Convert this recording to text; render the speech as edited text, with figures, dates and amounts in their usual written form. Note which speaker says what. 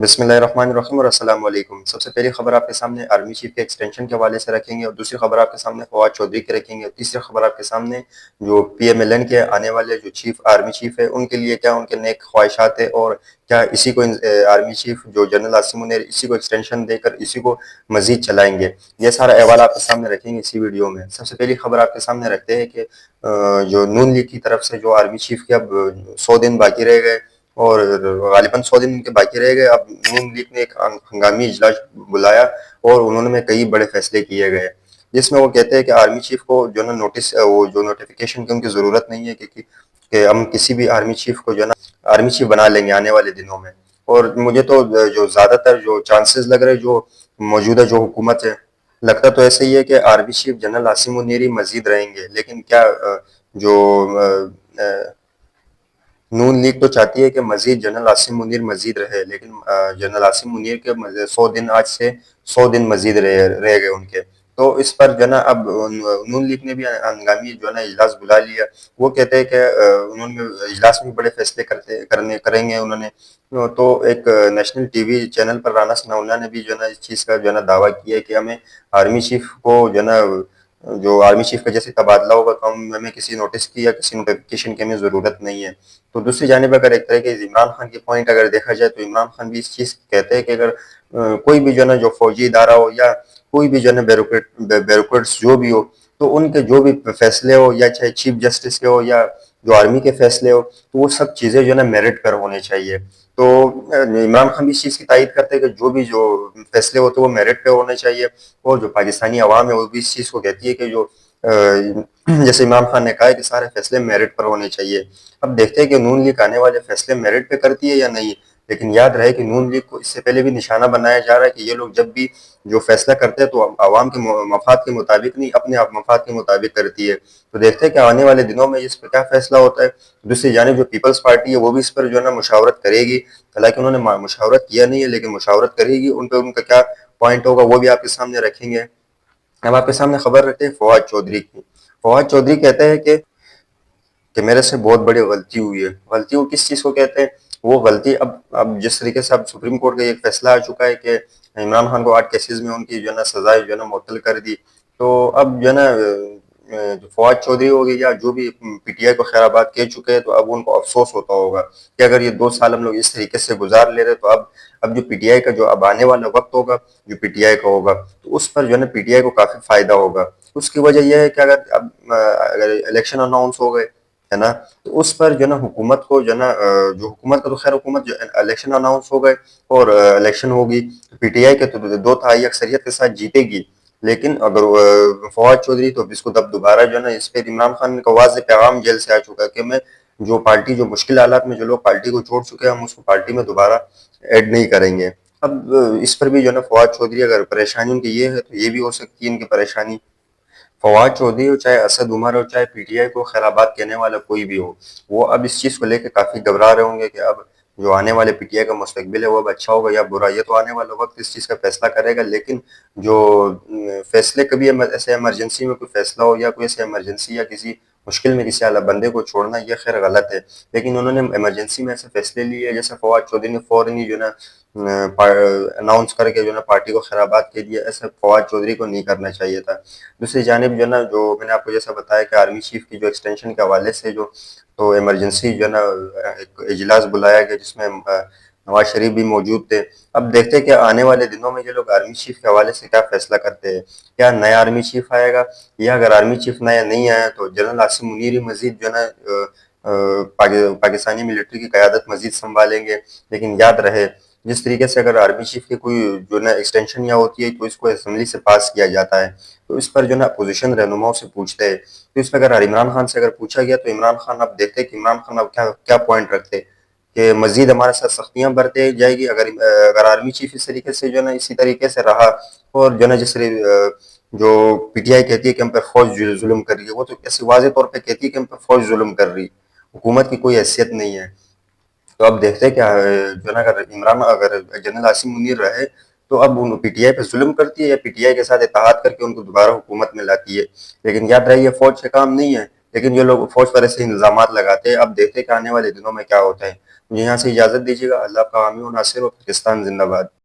Speaker 1: बिस्मिल्लाहिर्रहमानिर्रहीम और अस्सलाम वालेकुम। सबसे पहली खबर आपके सामने आर्मी चीफ के एक्सटेंशन के हवाले से रखेंगे और दूसरी खबर आपके सामने फवाद चौधरी की रखेंगे और तीसरी खबर आपके सामने जो पीएमएलएन के आने वाले जो चीफ आर्मी चीफ है उनके लिए क्या उनके नेक ख्वाहिशात है और क्या इसी को आर्मी चीफ जो जनरल आसिम मुनीर इसी को एक्सटेंशन देकर इसी को मजीद चलाएंगे। ये सारा अहवाल आपके सामने रखेंगे इसी वीडियो में। सबसे पहली खबर आपके सामने रखते हैं कि जो नून लीग की तरफ से जो आर्मी चीफ के अब 100 दिन बाकी रह गए और गालिबन 100 दिन उनके बाकी रह गए। अब नून लीग ने एक हंगामी इजलास बुलाया और उन्होंने कई बड़े फैसले किए गए जिसमें वो कहते हैं कि आर्मी चीफ को जो ना नोटिस वो जो नोटिफिकेशन की उनकी ज़रूरत नहीं है कि हम किसी भी आर्मी चीफ को जो ना आर्मी चीफ बना लेंगे आने वाले दिनों में। और मुझे तो जो ज़्यादातर जो चांसेस लग रहे जो मौजूदा जो हुकूमत है लगता तो ऐसे ही है कि army chief general Asim Munir मजीद रहेंगे। लेकिन क्या जो नून लीग तो चाहती है कि मजीद जनरल आसिम मुनीर मजीद रहे, लेकिन जनरल आसिम मुनीर के 100 दिन आज से 100 दिन मजीद रह गए उनके। तो इस पर जो है ना अब नून लीग ने भी हंगामी जो है ना इजलास बुला लिया। वो कहते हैं कि उन्होंने इजलास में बड़े फैसले करेंगे उन्होंने। तो एक नेशनल टीवी चैनल पर राना सनाउल्लाह ने भी जो है ना इस चीज़ का जो है ना दावा किया है कि हमें आर्मी चीफ को जो है ना जो आर्मी चीफ का जैसे तबादला होगा तो हमें किसी नोटिस की या किसी नोटिफिकेशन की हमें ज़रूरत नहीं है। तो दूसरी जानिब अगर एक तरह के इमरान खान की पॉइंट अगर देखा जाए तो इमरान खान भी इस चीज़ कहते हैं कि अगर कोई भी जो है ना जो फौजी इदारा हो या कोई भी जो है ना ब्यूरोक्रेट्स जो भी हो तो उनके जो भी फैसले हो या चाहे चीफ जस्टिस के हो या जो आर्मी के फैसले हो तो वो सब चीज़ें जो है ना मेरिट पर होने चाहिए। तो इमरान खान भी इस चीज़ की तायद करते हैं कि जो भी जो फैसले होते हैं वो मेरिट पे होने चाहिए। और जो पाकिस्तानी अवाम है वो भी इस चीज़ को कहती है कि जो जैसे इमरान खान ने कहा है कि सारे फैसले मेरिट पर होने चाहिए। अब देखते हैं कि नून लीग आने वाले फैसले मेरिट पे करती है या नहीं। लेकिन याद रहे कि नून लीग को इससे पहले भी निशाना बनाया जा रहा है कि ये लोग जब भी जो फैसला करते हैं तो आवाम के मफाद के मुताबिक नहीं अपने आप मफाद के मुताबिक करती है। तो देखते हैं कि आने वाले दिनों में इस पर क्या फैसला होता है। दूसरी जानिब जो पीपल्स पार्टी है वो भी इस पर जो है ना मुशावरत करेगी। हालांकि उन्होंने मुशावरत किया नहीं है लेकिन मुशावरत करेगी। उन पर उनका क्या पॉइंट होगा वो भी आपके सामने रखेंगे। अब आपके सामने खबर रखते हैं फवाद चौधरी की। फवाद चौधरी कहते हैं कि मेरे से बहुत बड़ी गलती हुई है। गलती वो किस चीज़ को कहते हैं? वो गलती अब जिस तरीके से अब सुप्रीम कोर्ट का एक फैसला आ चुका है कि इमरान खान को 8 केसेस में उनकी जो है ना सजाएं जो है ना मुअत्तल कर दी। तो अब जो है ना जो फवाद चौधरी हो गई या जो भी पीटीआई को खैराबाद कह चुके हैं तो अब उनको अफसोस होता होगा कि अगर ये 2 साल हम लोग इस तरीके से गुजार ले रहे तो अब जो पीटीआई का जो अब आने वाला वक्त होगा जो पीटीआई का होगा तो उस पर जो है ना पीटीआई को काफी फायदा होगा। उसकी वजह यह है कि अगर इलेक्शन अनाउंस हो गए है ना तो उस पर जो है ना हुकूमत को जो है ना जो हुकूमत का तो खैर हुकूमत जो इलेक्शन अनाउंस हो गए और इलेक्शन होगी पीटीआई के तो 2 तिहाई अक्सरियत के साथ जीतेगी। लेकिन अगर फवाद चौधरी तो इसको तब दोबारा जो है ना इस पर इमरान खान का वाज़ेह पैगाम जेल से आ चुका है कि मैं जो पार्टी जो मुश्किल हालात में जो लोग पार्टी को छोड़ चुके हैं हम उसको पार्टी में दोबारा ऐड नहीं करेंगे। अब इस पर भी जो है ना फवाद चौधरी अगर परेशानी उनकी ये है तो ये भी हो सकती है इनकी परेशानी। फवाद चौधरी हो चाहे असद उमर हो चाहे पीटीआई को खैराबाद कहने वाला कोई भी हो वो अब इस चीज़ को लेकर काफ़ी घबरा रहे होंगे कि अब जो आने वाले पीटीआई का मुस्तकबिल है वो अब अच्छा होगा या बुरा ये तो आने वाला वक्त इस चीज़ का फैसला करेगा। लेकिन जो फैसले कभी ऐसे इमरजेंसी में कोई फैसला हो या कोई ऐसे इमरजेंसी या किसी मुश्किल में किसी आला बंदे को छोड़ना ये खैर गलत है। लेकिन उन्होंने इमरजेंसी में ऐसे फैसले लिए जैसे फवाद चौधरी ने फौरन ही जो है ना अनाउंस करके जो है ना पार्टी को खैराबाद के दिया। ऐसा फवाद चौधरी को नहीं करना चाहिए था। दूसरी जानिब जो है ना जो मैंने आपको जैसा बताया कि आर्मी चीफ की जो एक्सटेंशन के हवाले से जो तो इमरजेंसी जो है ना एक इजलास बुलाया गया जिसमें नवाज शरीफ भी मौजूद थे। अब देखते हैं कि आने वाले दिनों में ये लोग आर्मी चीफ के हवाले से क्या फैसला करते हैं। क्या नया आर्मी चीफ आएगा या अगर आर्मी चीफ नया नहीं आया तो जनरल आसिम मुनीर ही मजीद जो है ना पाकिस्तानी मिलिट्री की क़यादत मजीद संभालेंगे। लेकिन याद रहे जिस तरीके से अगर आर्मी चीफ की कोई जो ना एक्सटेंशन या होती है तो इसको असेंबली से पास किया जाता है तो इस पर जो ना अपोजिशन रहनुमाओं से पूछते हैं। तो इस पर अगर इमरान खान से अगर पूछा गया तो इमरान खान अब देखते हैं कि इमरान खान अब क्या क्या पॉइंट रखते हैं कि मजीद हमारे साथ सख्तियां बरते जाएगी अगर अगर आर्मी चीफ इस तरीके से जो ना इसी तरीके से रहा। और जो ना जिस जो पीटीआई कहती है कि हम पर फौज जुल्म कर रही है वो तो ऐसे वाज़ेह तौर पे कहती है कि हम पर फौज जुल्म कर रही हुकूमत की कोई हैसियत नहीं है। तो अब देखते हैं क्या जो ना अगर जनरल आसिम मुनीर रहे तो अब उन पीटीआई पे जुल्म करती है या पीटीआई के साथ इत्तेहाद करके उनको दोबारा हुकूमत में लाती है। लेकिन याद रहे ये फौज का काम नहीं है। लेकिन ये लोग फौज पर ऐसे इल्जामात लगाते हैं। अब देखते हैं कि आने वाले दिनों में क्या होता है। مجھے یہاں سے اجازت دیجیے گا۔ اللہ آپ کا حامی و ناصر ہو۔ پاکستان زندہ باد۔